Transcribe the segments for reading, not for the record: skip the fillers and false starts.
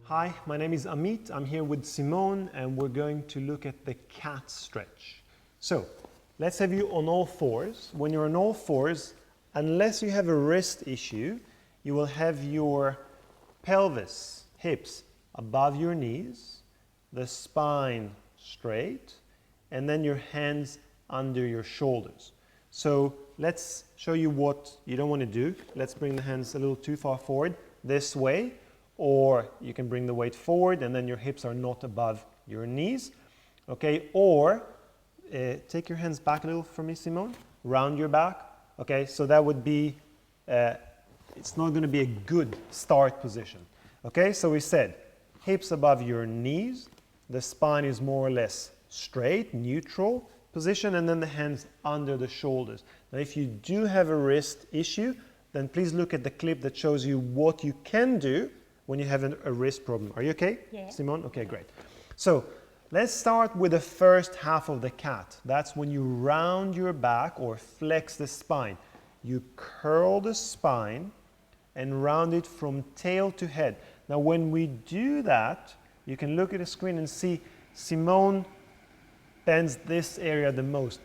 Hi, my name is Amit. I'm here with Simone and we're going to look at the cat stretch. So let's have you on all fours. When you're on all fours, unless you have a wrist issue, you will have your pelvis, hips above your knees, the spine straight, and then your hands under your shoulders. So let's show you what you don't want to do. Let's bring the hands a little too far forward this way. Or you can bring the weight forward and then your hips are not above your knees. Okay, or take your hands back a little for me, Simone. Round your back. Okay, so that would be, it's not going to be a good start position. Okay, so we said hips above your knees. The spine is more or less straight, neutral position, and then the hands under the shoulders. Now, if you do have a wrist issue, then please look at the clip that shows you what you can do when you have a wrist problem. Are you okay, yeah. Simone? Okay, great. So let's start with the first half of the cat. That's when you round your back or flex the spine. You curl the spine and round it from tail to head. Now when we do that, you can look at the screen and see Simone bends this area the most.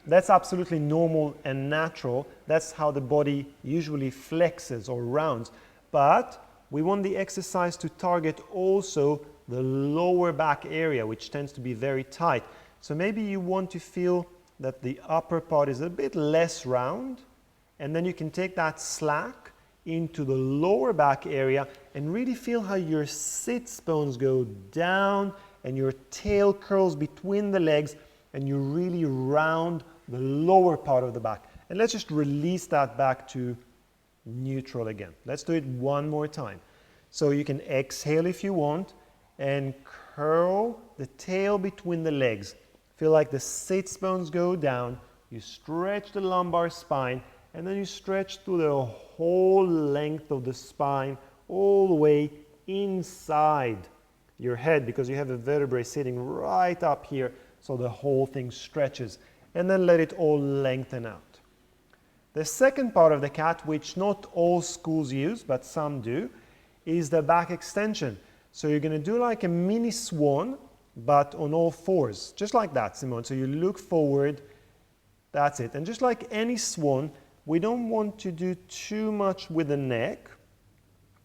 That's absolutely normal and natural. That's how the body usually flexes or rounds. But we want the exercise to target also the lower back area, which tends to be very tight. So maybe you want to feel that the upper part is a bit less round, and then you can take that slack into the lower back area and really feel how your sits bones go down and your tail curls between the legs and you really round the lower part of the back. And let's just release that back to neutral again. Let's do it one more time. So you can exhale if you want and curl the tail between the legs. Feel like the sits bones go down, you stretch the lumbar spine, and then you stretch through the whole length of the spine all the way inside your head because you have a vertebrae sitting right up here, so the whole thing stretches. And then let it all lengthen out. The second part of the cat, which not all schools use, but some do, is the back extension. So you're going to do like a mini swan, but on all fours, just like that, Simone. So you look forward, that's it. And just like any swan, we don't want to do too much with the neck,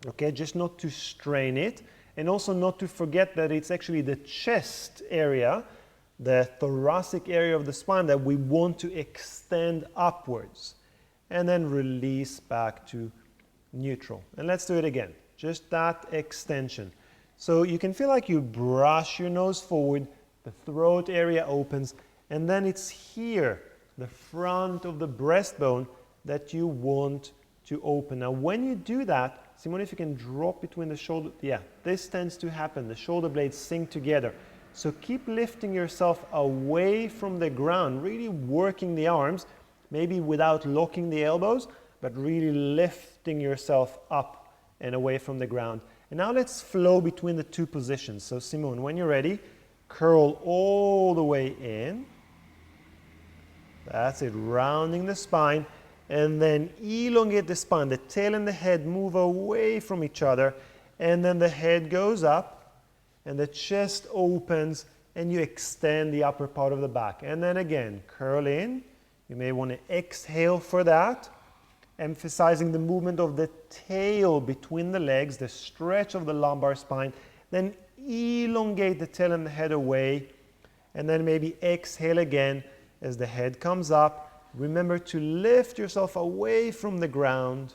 okay, just not to strain it, and also not to forget that it's actually the chest area, the thoracic area of the spine that we want to extend upwards. And then release back to neutral. And let's do it again. Just that extension. So you can feel like you brush your nose forward, the throat area opens, and then it's here, the front of the breastbone, that you want to open. Now when you do that, Simone, if you can drop between the shoulder, yeah, this tends to happen. The shoulder blades sink together. So keep lifting yourself away from the ground, really working the arms, maybe without locking the elbows, but really lifting yourself up and away from the ground. And now let's flow between the two positions. So Simone, when you're ready, curl all the way in. That's it, rounding the spine. And then elongate the spine. The tail and the head move away from each other. And then the head goes up and the chest opens and you extend the upper part of the back. And then again, curl in. You may want to exhale for that, emphasizing the movement of the tail between the legs, the stretch of the lumbar spine. Then elongate the tail and the head away. And then maybe exhale again as the head comes up. Remember to lift yourself away from the ground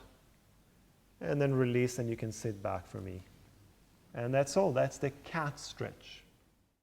and then release, and you can sit back for me. And that's all. That's the cat stretch.